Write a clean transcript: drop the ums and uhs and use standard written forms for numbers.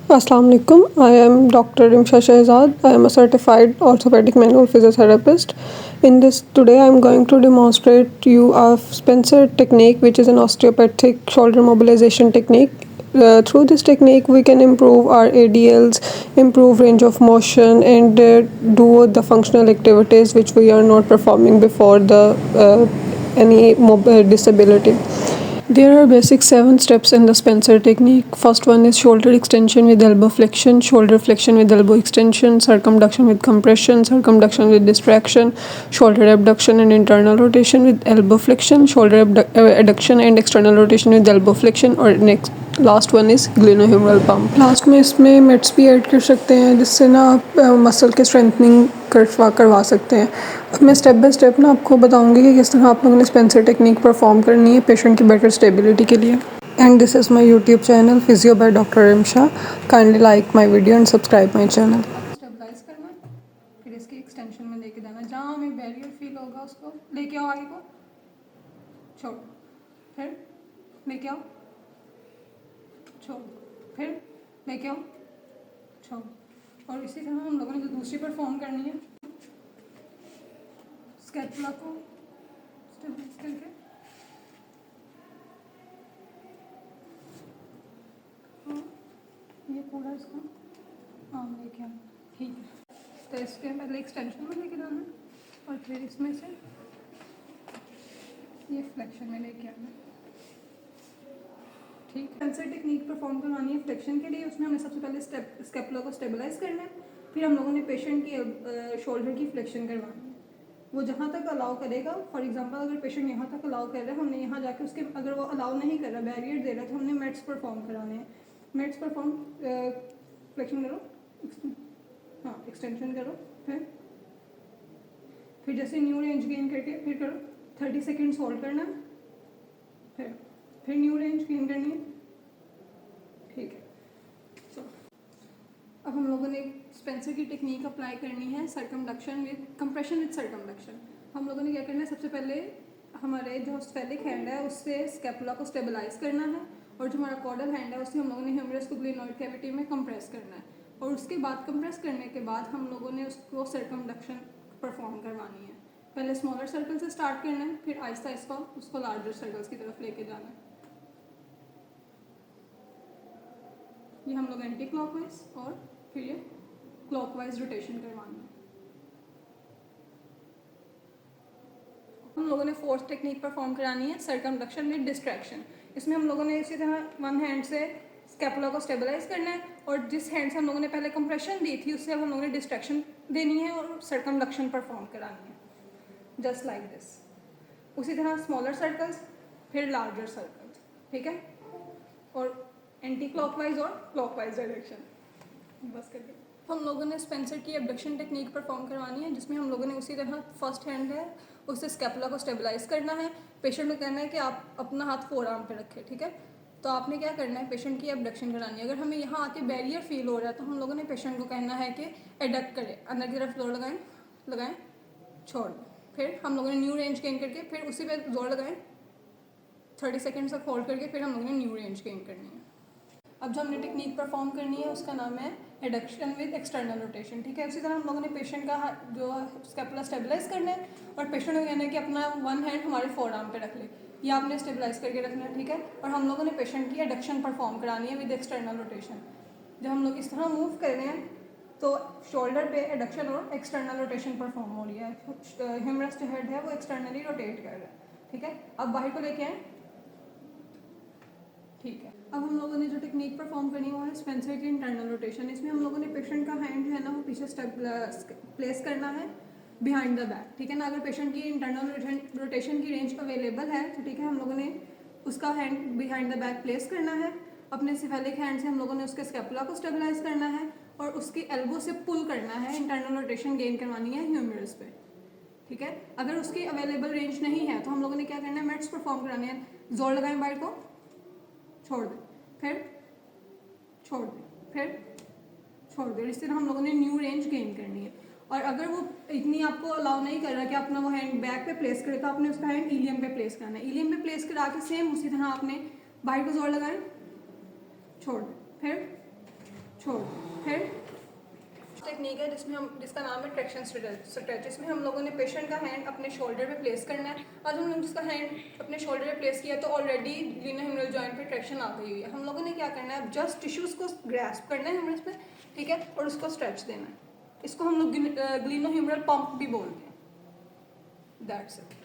Assalamu alaikum. I am Dr. Rimsha Shehzad. I am a certified orthopedic manual physiotherapist. In this today I am going to demonstrate you a Spencer technique, which is an osteopathic shoulder mobilization technique. Through this technique we can improve our ADLs, improve range of motion, and do the functional activities which we are not performing before the any disability. There are basic 7 steps in the Spencer technique. First one is shoulder extension with elbow flexion, shoulder flexion with elbow extension, circumduction with compression, circumduction with distraction, shoulder abduction and internal rotation with elbow flexion, shoulder adduction and external rotation with elbow flexion, और next last one is glenohumeral pump. Last में इसमें mats भी add कर सकते हैं जिससे ना आप मसल के स्ट्रेंथनिंग करवा सकते हैं. अब मैं स्टेप बाय स्टेप ना आपको बताऊंगी कि किस तरह आप लोगों ने स्पेंसर टेक्निक परफॉर्म करनी है पेशेंट की बेटर स्टेबिलिटी के लिए. And this is my YouTube channel physio by doctor Rimsha. Kindly like my video and subscribe my channel. Stabilise करना, फिर इसकी एक्सटेंशन में लेके जाना, जहाँ हमें बैरियर फील होगा उसको लेके आओ आगे को, छोड़, फिर लेके आओ, छोड़, फिर लेके आओ, छोड़. और इसी तरह हम लोगों ने जो दूसरी परफॉर्म करनी है, स्कैपुला को स्टेबलाइज करके ये पूरा इसको आम लेके आना. ठीक है, तो इसके पहले एक्सटेंशन में लेके जाना और फिर इसमें से ये फ्लेक्शन में लेके आना. ठीक है, स्पेंसर टेक्निक परफॉर्म करवानी है फ्लेक्शन के लिए. उसमें हमने सबसे पहले स्कैपुला को स्टेबलाइज करना है, फिर हम लोगों ने पेशेंट की शोल्डर की फ्लेक्शन करवानी है. वो जहाँ तक अलाउ करेगा, फॉर एग्जांपल अगर पेशेंट यहाँ तक अलाउ कर रहा है, हमने यहाँ जाके उसके अगर वो अलाउ नहीं कर रहा, बैरियर दे रहा है, तो हमने मेट्स परफॉर्म कराने हैं. मेट्स परफॉर्म फ्लेक्शन करो, हाँ एक्सटेंशन करो, फिर जैसे न्यू रेंज गेन करके फिर करो 30 सेकेंड्स होल्ड करना, फिर न्यू रेंज गेन करनी है. ठीक है, सो अब हम लोगों ने स्पेंसर की टेक्निक अप्लाई करनी है circumduction with compression with circumduction. हम लोगों ने क्या करना है, सबसे पहले हमारे जो स्फेलिक हैंड है उससे स्कैपुला को स्टेबलाइज करना है, और जो हमारा कॉर्डल हैंड है उससे हम लोगों ने ह्यूमरस को ग्लिनोइड कैविटी में कंप्रेस करना है. और उसके बाद कंप्रेस करने के बाद हम लोगों ने उसको सर्कमडक्शन परफॉर्म करवानी है. पहले स्मॉलर सर्कल से स्टार्ट करना है, फिर आहिस्ता आहिस्ता उसको लार्जर सर्कल्स की तरफ लेके जाना है. ये हम लोग एंटी क्लॉकवाइज और फिर ये क्लॉकवाइज रोटेशन करवानी है. हम लोगों ने फोर्थ टेक्निक परफॉर्म करानी है सर्कमडक्शन विद डिस्ट्रैक्शन. इसमें हम लोगों ने इसी तरह वन हैंड से स्कैपुला को स्टेबलाइज करना है, और जिस हैंड से हम लोगों ने पहले कंप्रेशन दी थी उससे अब हम लोगों ने डिस्ट्रैक्शन देनी है और सर्कमडक्शन परफॉर्म करानी है, जस्ट लाइक दिस. उसी तरह स्मॉलर सर्कल्स फिर लार्जर सर्कल्स. ठीक है, और एंटी क्लॉकवाइज और क्लॉकवाइज डायरेक्शन. बस करके हम लोगों ने स्पेंसर की एबडक्शन टेक्निक परफॉर्म करवानी है, जिसमें हम लोगों ने उसी तरह फर्स्ट हैंड है उससे स्कैपुला को स्टेबलाइज करना है. पेशेंट को कहना है कि आप अपना हाथ फोर आर्म पे रखें. ठीक है, तो आपने क्या करना है, पेशेंट की एबडक्शन करानी है. अगर हमें यहाँ आके बैरियर फील हो रहा है तो हम लोगों ने पेशेंट को कहना है कि एडक्ट करें, अंदर की तरफ जोर लगाएं, छोड़. फिर हम लोगों ने न्यू रेंज गेन करके फिर उसी पे जोर लगाएं, 30 सेकेंड्स तक होल्ड करके फिर हम लोगों ने न्यू रेंज गेन करनी है. अब जो हमने टेक्निक परफॉर्म करनी है उसका नाम है एडक्शन विद एक्सटर्नल रोटेशन. ठीक है, उसी तरह हम लोगों ने पेशेंट का जो स्कैपुला स्टेबलाइज करना है, और पेशेंट को कहना है कि अपना वन हैंड हमारे फोर आर्म पे रख ले, ये आपने स्टेबलाइज करके रखना है. ठीक है, और हम लोगों ने पेशेंट की एडक्शन परफॉर्म करानी है विद एक्सटर्नल रोटेशन. जब हम लोग इस तरह मूव कर रहे हैं तो शोल्डर पे एडक्शन और एक्सटर्नल रोटेशन परफॉर्म हो रही है. ह्यूमरस जो हेड है वो एक्सटर्नली रोटेट कर रहा है. ठीक है, अब बाहर को लेके आए. ठीक है, अब हम लोगों ने जो टेक्निक परफॉर्म करनी वो है स्पेंसर की इंटरनल रोटेशन. इसमें हम लोगों ने पेशेंट का हैंड जो है ना वो पीछे स्टेप प्लेस करना है बिहाइंड द बैक. ठीक है ना, अगर पेशेंट की इंटरनल रोटेशन की रेंज अवेलेबल है तो ठीक है, हम लोगों ने उसका hand behind the back place करना है. अपने सिफेलिक हैंड से हम लोगों ने उसके स्कैपुला को स्टेबलाइज करना है और उसकी एल्बो से पुल करना है, इंटरनल रोटेशन गेन करवानी है ह्यूमरस पे. ठीक है, अगर उसकी अवेलेबल रेंज नहीं है तो हम लोगों ने क्या करना है, मेट्स परफॉर्म कराने हैं. जोर लगाएं बाइट को, छोड़ दें, फिर छोड़ दें, फिर छोड़ दें. इस तरह हम लोगों ने न्यू रेंज गेन करनी है. और अगर वो इतनी आपको अलाउ नहीं कर रहा कि अपना वो हैंड बैक पे प्लेस करे तो आपने उसका हैंड इलियम पे प्लेस करना है. इलियम पे प्लेस करा के सेम उसी तरह आपने बाहर को जोर लगाएं, छोड़ दें, फिर छोड़ हेड टेक्निक है जिसका नाम है ट्रैक्शन स्ट्रेच। इसमें हम लोगों ने पेशेंट का हैंड अपने शोल्डर पे प्लेस करना है और हम लोग जिसका हैंड अपने शोल्डर पे प्लेस किया तो ऑलरेडी ग्लिनोह्यूमरल जॉइंट पे ट्रैक्शन आ गई हुई है। हम लोगों ने क्या करना है, जस्ट टिश्यूज़ को ग्रैस्प करना है ह्यूमरस पे, ठीक है, और उसको स्ट्रेच देना है। इसको हम लोग ग्लिनोह्यूमरल पंप भी बोलते हैं। That's it.